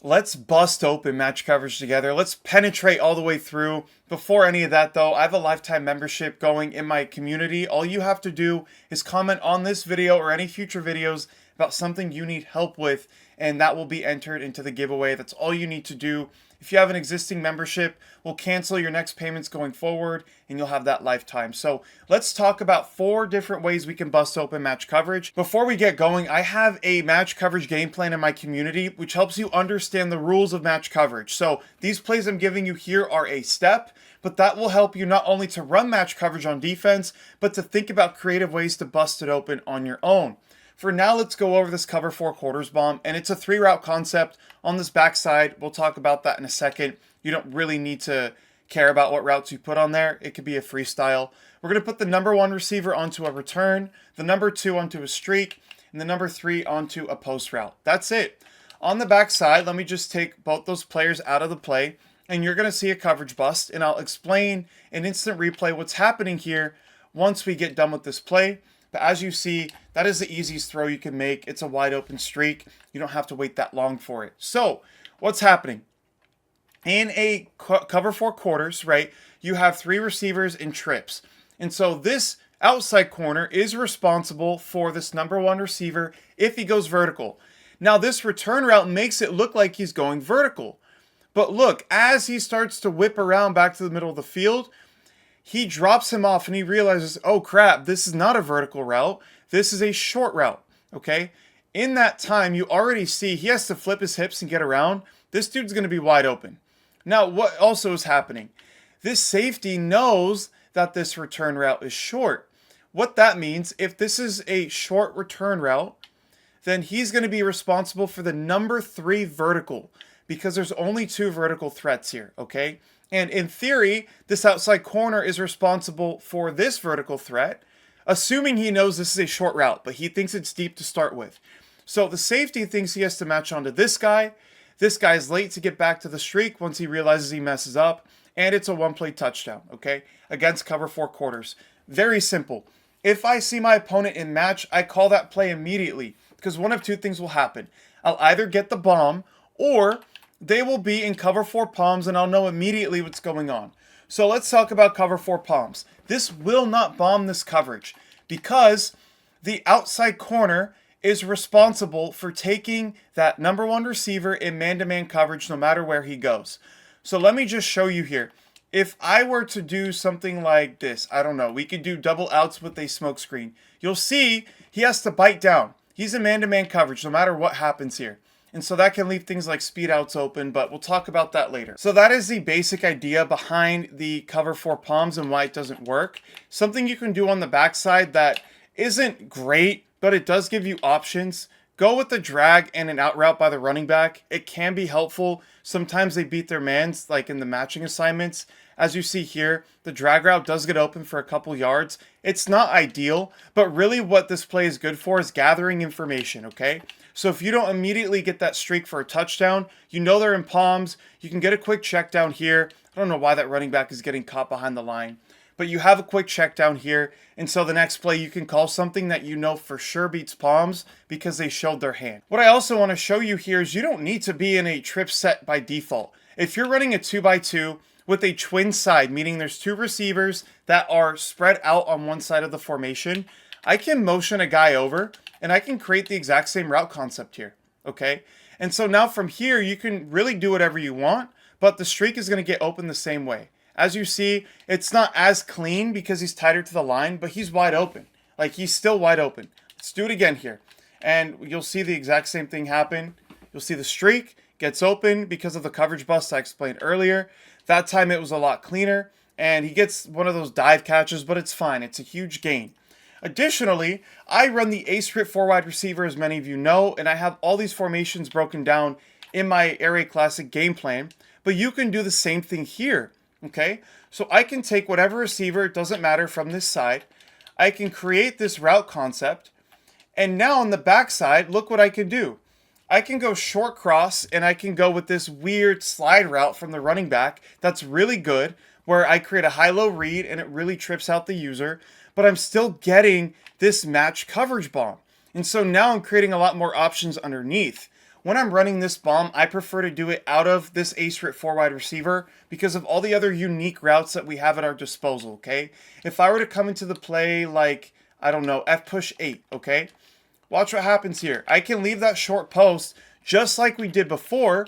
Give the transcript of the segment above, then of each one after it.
Let's bust open match coverage together. Let's penetrate all the way through. Before any of that though, I have a lifetime membership going in my community. All you have to do is comment on this video or any future videos about something you need help with, and that will be entered into the giveaway. That's all you need to do. If you have an existing membership, we'll cancel your next payments going forward and you'll have that lifetime. So let's talk about 4 different ways we can bust open match coverage. Before we get going, I have a match coverage game plan in my community, which helps you understand the rules of match coverage. So these plays I'm giving you here are a step, but that will help you not only to run match coverage on defense, but to think about creative ways to bust it open on your own. For now, let's go over this cover 4 quarters bomb, and it's a 3-route concept on this backside. We'll talk about that in a second. You don't really need to care about what routes you put on there. It could be a freestyle. We're going to put the number 1 receiver onto a return, the number 2 onto a streak, and the number 3 onto a post route. That's it. On the backside, let me just take both those players out of the play, and you're going to see a coverage bust, and I'll explain in instant replay what's happening here once we get done with this play. But as you see, that is the easiest throw you can make. It's a wide open streak. You don't have to wait that long for it. So what's happening? In a cover 4 quarters, right, you have 3 receivers in trips. And so this outside corner is responsible for this number 1 receiver if he goes vertical. Now this return route makes it look like he's going vertical. But look, as he starts to whip around back to the middle of the field, he drops him off and he realizes, oh crap, this is not a vertical route. This is a short route, okay? In that time, you already see he has to flip his hips and get around. This dude's going to be wide open. Now, what also is happening? This safety knows that this return route is short. What that means, if this is a short return route, then he's going to be responsible for the number 3 vertical because there's only 2 vertical threats here, okay? And in theory, this outside corner is responsible for this vertical threat, assuming he knows this is a short route, but he thinks it's deep to start with. So the safety thinks he has to match onto this guy. This guy's late to get back to the streak once he realizes he messes up, and it's a 1-play touchdown, okay, against cover 4 quarters. Very simple. If I see my opponent in match, I call that play immediately because one of 2 things will happen. I'll either get the bomb or they will be in cover 4 palms and I'll know immediately what's going on. So let's talk about cover 4 palms. This will not bomb this coverage because the outside corner is responsible for taking that number 1 receiver in man-to-man coverage no matter where he goes. So let me just show you here. If I were to do something like this, I don't know, we could do double outs with a smoke screen. You'll see he has to bite down. He's in man-to-man coverage no matter what happens here. And so that can leave things like speed outs open, but we'll talk about that later. So that is the basic idea behind the cover 4 palms and why it doesn't work. Something you can do on the backside that isn't great, but it does give you options. Go with the drag and an out route by the running back. It can be helpful. Sometimes they beat their mans, like in the matching assignments. As you see here, the drag route does get open for a couple yards. It's not ideal, but really what this play is good for is gathering information, okay? So if you don't immediately get that streak for a touchdown, you know they're in palms, you can get a quick check down here. I don't know why that running back is getting caught behind the line, but you have a quick check down here, and so the next play you can call something that you know for sure beats palms because they showed their hand. What I also want to show you here is you don't need to be in a trip set by default. If you're running a 2x2 with a twin side, meaning there's 2 receivers that are spread out on one side of the formation, I can motion a guy over and I can create the exact same route concept here, okay? And so now from here, you can really do whatever you want, but the streak is going to get open the same way. As you see, it's not as clean because he's tighter to the line, but he's wide open. Like, he's still wide open. Let's do it again here. And you'll see the exact same thing happen. You'll see the streak gets open because of the coverage bust I explained earlier. That time it was a lot cleaner, and he gets one of those dive catches, but it's fine. It's a huge gain. Additionally, I run the ace strip 4-wide receiver, as many of you know, and I have all these formations broken down in my Air Raid Classic game plan, but you can do the same thing here, okay? So I can take whatever receiver, it doesn't matter, from this side. I can create this route concept, and now on the backside, look what I can do. I can go short cross, and I can go with this weird slide route from the running back that's really good, where I create a high-low read, and it really trips out the user, but I'm still getting this match coverage bomb. And so now I'm creating a lot more options underneath. when I'm running this bomb, I prefer to do it out of this ace rip 4 wide receiver because of all the other unique routes that we have at our disposal, okay? If I were to come into the play like, I don't know, F push 8, okay? Watch what happens here. I can leave that short post just like we did before,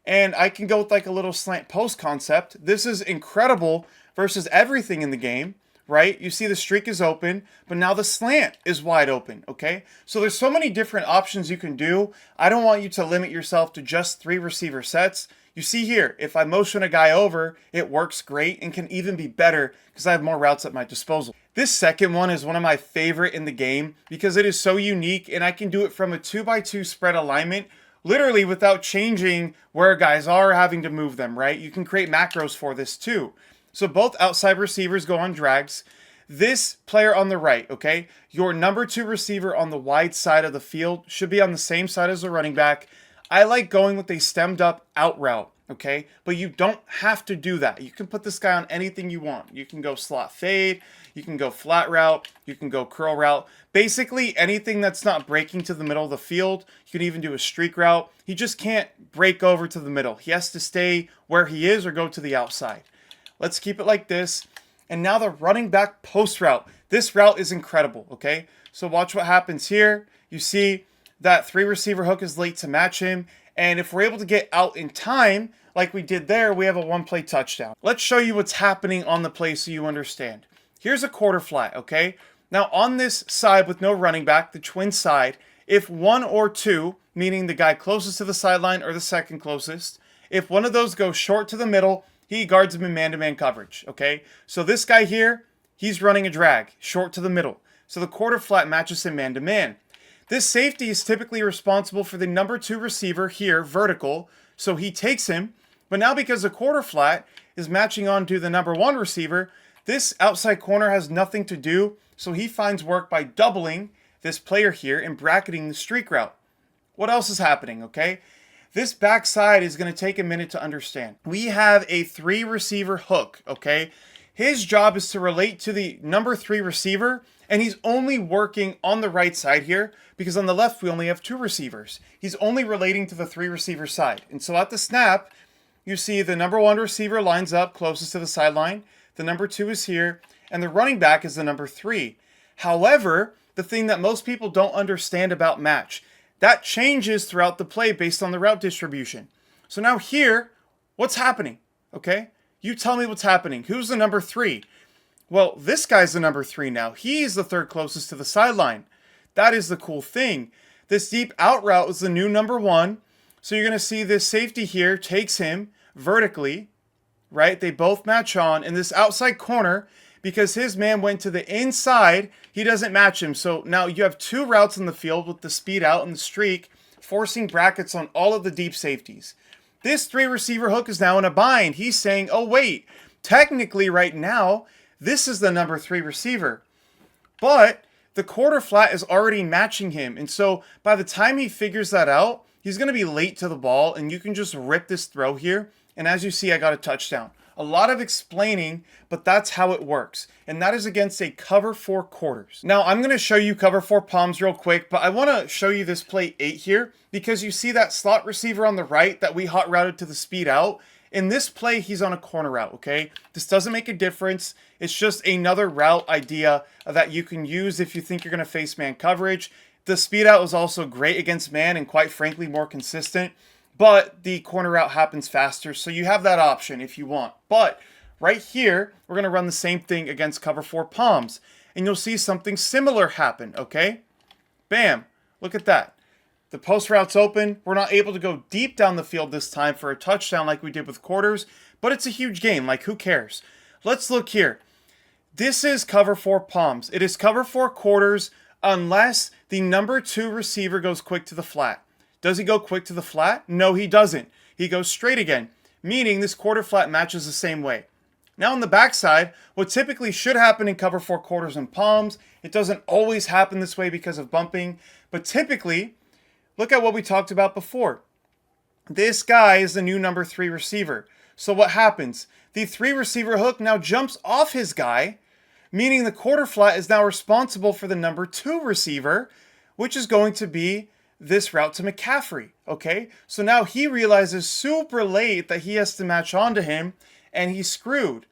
and I can go with like a little slant post concept. This is incredible versus everything in the game, right? You see the streak is open, but now the slant is wide open, okay? So there's so many different options you can do. I don't want you to limit yourself to just 3 receiver sets. You see here, if I motion a guy over, it works great and can even be better because I have more routes at my disposal. This second one is one of my favorite in the game because it is so unique and I can do it from a 2x2 spread alignment literally without changing where guys are having to move them, right? You can create macros for this too. So both outside receivers go on drags. This player on the right, okay, your number 2 receiver on the wide side of the field should be on the same side as the running back. I like going with a stemmed up out route, okay? But you don't have to do that. You can put this guy on anything you want. You can go slot fade, you can go flat route, you can go curl route. Basically anything that's not breaking to the middle of the field. You can even do a streak route. He just can't break over to the middle. He has to stay where he is or go to the outside. Let's keep it like this. And now the running back post route. This route is incredible, okay? So watch what happens here. You see that 3 receiver hook is late to match him. And if we're able to get out in time, like we did there, we have a 1-play touchdown. Let's show you what's happening on the play so you understand. Here's a quarter flat, okay? Now on this side with no running back, the twin side, if 1 or 2, meaning the guy closest to the sideline or the second closest, if one of those goes short to the middle, he guards him in man-to-man coverage, okay? So this guy here, he's running a drag, short to the middle. So the quarter flat matches him man-to-man. This safety is typically responsible for the number 2 receiver here, vertical, so he takes him. But now because the quarter flat is matching on to the number 1 receiver, this outside corner has nothing to do, so he finds work by doubling this player here and bracketing the streak route. What else is happening, okay? This backside is going to take a minute to understand. We have a 3 receiver hook, okay? His job is to relate to the number 3 receiver, and he's only working on the right side here because on the left we only have 2 receivers. He's only relating to the 3 receiver side. And so at the snap, you see the number 1 receiver lines up closest to the sideline, the number 2 is here, and the running back is the number 3. However, the thing that most people don't understand about match, that changes throughout the play based on the route distribution. So now here, what's happening? Okay? You tell me what's happening. Who's the number 3? Well, this guy's the number 3 now. He's the 3rd closest to the sideline. That is the cool thing. This deep out route is the new number 1. So you're going to see this safety here takes him vertically, right? They both match on. And this outside corner, because his man went to the inside, he doesn't match him. So now you have 2 routes in the field with the speed out and the streak, forcing brackets on all of the deep safeties. This 3 receiver hook is now in a bind. He's saying, oh wait, technically right now, this is the number 3 receiver. But the quarter flat is already matching him. And so by the time he figures that out, he's going to be late to the ball and you can just rip this throw here. And as you see, I got a touchdown. A lot of explaining, but that's how it works. And that is against a cover 4 quarters. Now I'm going to show you cover 4 palms real quick, but I want to show you this play 8 here because you see that slot receiver on the right that we hot routed to the speed out. In this play, he's on a corner route, okay? This doesn't make a difference. It's just another route idea that you can use if you think you're going to face man coverage. The speed out is also great against man and quite frankly more consistent. But the corner route happens faster, so you have that option if you want. But right here, we're going to run the same thing against cover 4 palms. And you'll see something similar happen, okay? Bam. Look at that. The post route's open. We're not able to go deep down the field this time for a touchdown like we did with quarters, but it's a huge game. Like, who cares? Let's look here. This is cover 4 palms. It is cover 4 quarters unless the number 2 receiver goes quick to the flat. Does he go quick to the flat? No, he doesn't. He goes straight again, meaning this quarter flat matches the same way. Now on the backside, what typically should happen in cover 4 quarters and palms, it doesn't always happen this way because of bumping, but typically, look at what we talked about before. This guy is the new number 3 receiver. So what happens? The 3 receiver hook now jumps off his guy, meaning the quarter flat is now responsible for the number 2 receiver, which is going to be this route to McCaffrey, okay? So now he realizes super late that he has to match onto him, and he's screwed.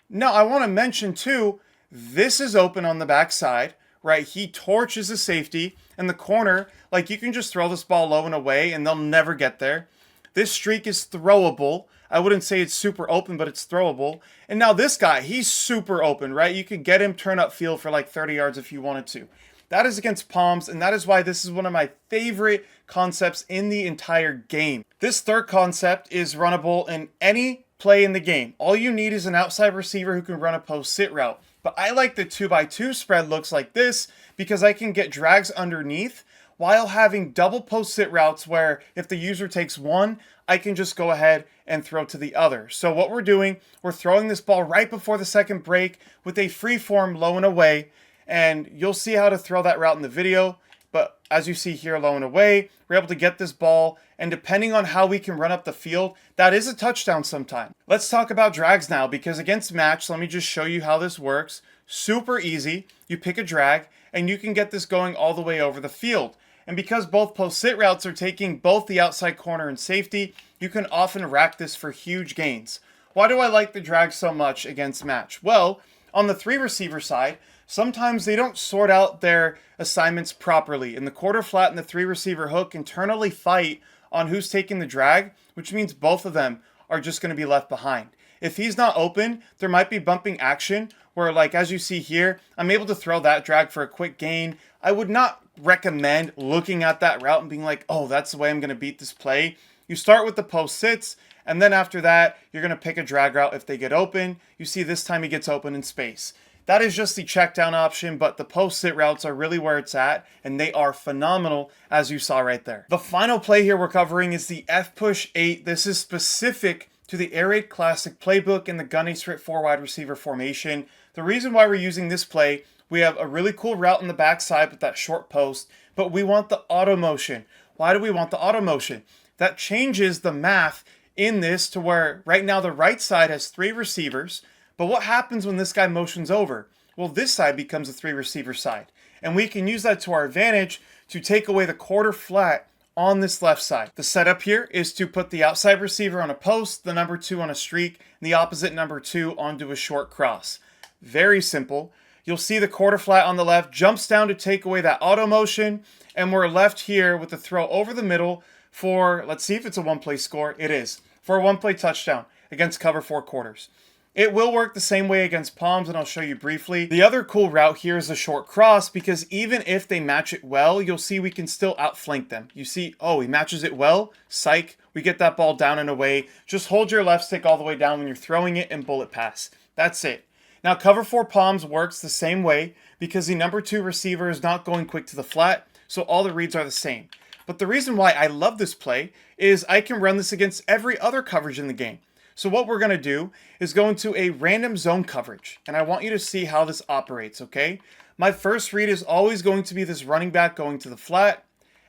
Now, I want to mention too, this is open on the backside, right? He torches the safety, and the corner, like you can just throw this ball low and away, and they'll never get there. This streak is throwable. I wouldn't say it's super open, but it's throwable. And now this guy, he's super open, right? You could get him turn up field for like 30 yards if you wanted to. That is against Palms, and that is why this is one of my favorite concepts in the entire game. This third concept is runnable in any play in the game. All you need is an outside receiver who can run a post sit route. But I like the 2x2 spread looks like this because I can get drags underneath while having double post sit routes where if the user takes one, I can just go ahead and throw to the other. So what we're doing, we're throwing this ball right before the second break with a free form low and away. And you'll see how to throw that route in the video. But as you see here, low and away, we're able to get this ball. And depending on how we can run up the field, that is a touchdown sometime. Let's talk about drags now, because against match, let me just show you how this works. Super easy. You pick a drag, and you can get this going all the way over the field. And because both post sit routes are taking both the outside corner and safety, you can often rack this for huge gains. Why do I like the drag so much against match? Well, on the 3 receiver side, sometimes they don't sort out their assignments properly, and the quarter flat and the 3 receiver hook internally fight on who's taking the drag, which means both of them are just going to be left behind. If he's not open, there might be bumping action where, like as you see here, I'm able to throw that drag for a quick gain. I would not recommend looking at that route and being like, oh, that's the way I'm going to beat this play. You start with the post sits, and then after that, you're going to pick a drag route if they get open. You see this time he gets open in space. That is just the check down option, but the post sit routes are really where it's at, and they are phenomenal, as you saw right there. The final play here we're covering is the F push 8. This is specific to the Air Raid Classic playbook in the gunny strip 4 wide receiver formation. The reason why we're using this play, we have a really cool route in the backside with that short post, but we want the auto motion. Why do we want the auto motion? That changes the math in this to where right now the right side has 3 receivers. But what happens when this guy motions over? Well, this side becomes a 3 receiver side. And we can use that to our advantage to take away the quarter flat on this left side. The setup here is to put the outside receiver on a post, the number 2 on a streak, and the opposite number 2 onto a short cross. Very simple. You'll see the quarter flat on the left jumps down to take away that auto motion. And we're left here with the throw over the middle for, let's see if it's a 1-play score. It is. For a 1-play touchdown against cover 4 quarters. It will work the same way against Palms, and I'll show you briefly. The other cool route here is a short cross, because even if they match it well, you'll see we can still outflank them. You see, oh, he matches it well. Psych. We get that ball down and away. Just hold your left stick all the way down when you're throwing it and bullet pass. That's it. Now, cover 4 Palms works the same way because the number 2 receiver is not going quick to the flat, so all the reads are the same. But the reason why I love this play is I can run this against every other coverage in the game. So what we're going to do is go into a random zone coverage, and I want you to see how this operates, okay? My first read is always going to be this running back going to the flat.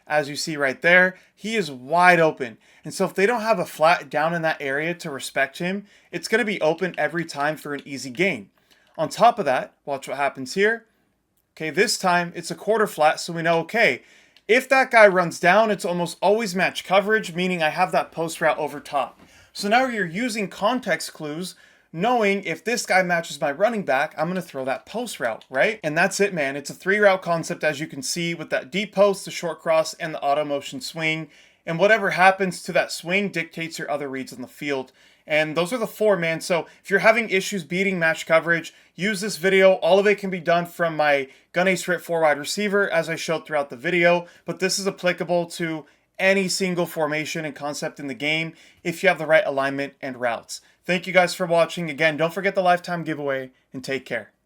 As you see right there, he is wide open. And so if they don't have a flat down in that area to respect him, it's going to be open every time for an easy gain. On top of that, watch what happens here. Okay, this time it's a quarter flat, so we know, okay, if that guy runs down, it's almost always match coverage, meaning I have that post route over top. So now you're using context clues, knowing if this guy matches my running back, I'm going to throw that post route, right? And that's it, man. It's a 3-route concept, as you can see, with that deep post, the short cross, and the auto motion swing. And whatever happens to that swing dictates your other reads on the field. And those are the 4, man. So if you're having issues beating match coverage, use this video. All of it can be done from my gun ace strip 4 wide receiver, as I showed throughout the video. But this is applicable to any single formation and concept in the game if you have the right alignment and routes. Thank you guys for watching. Again, don't forget the lifetime giveaway, and take care.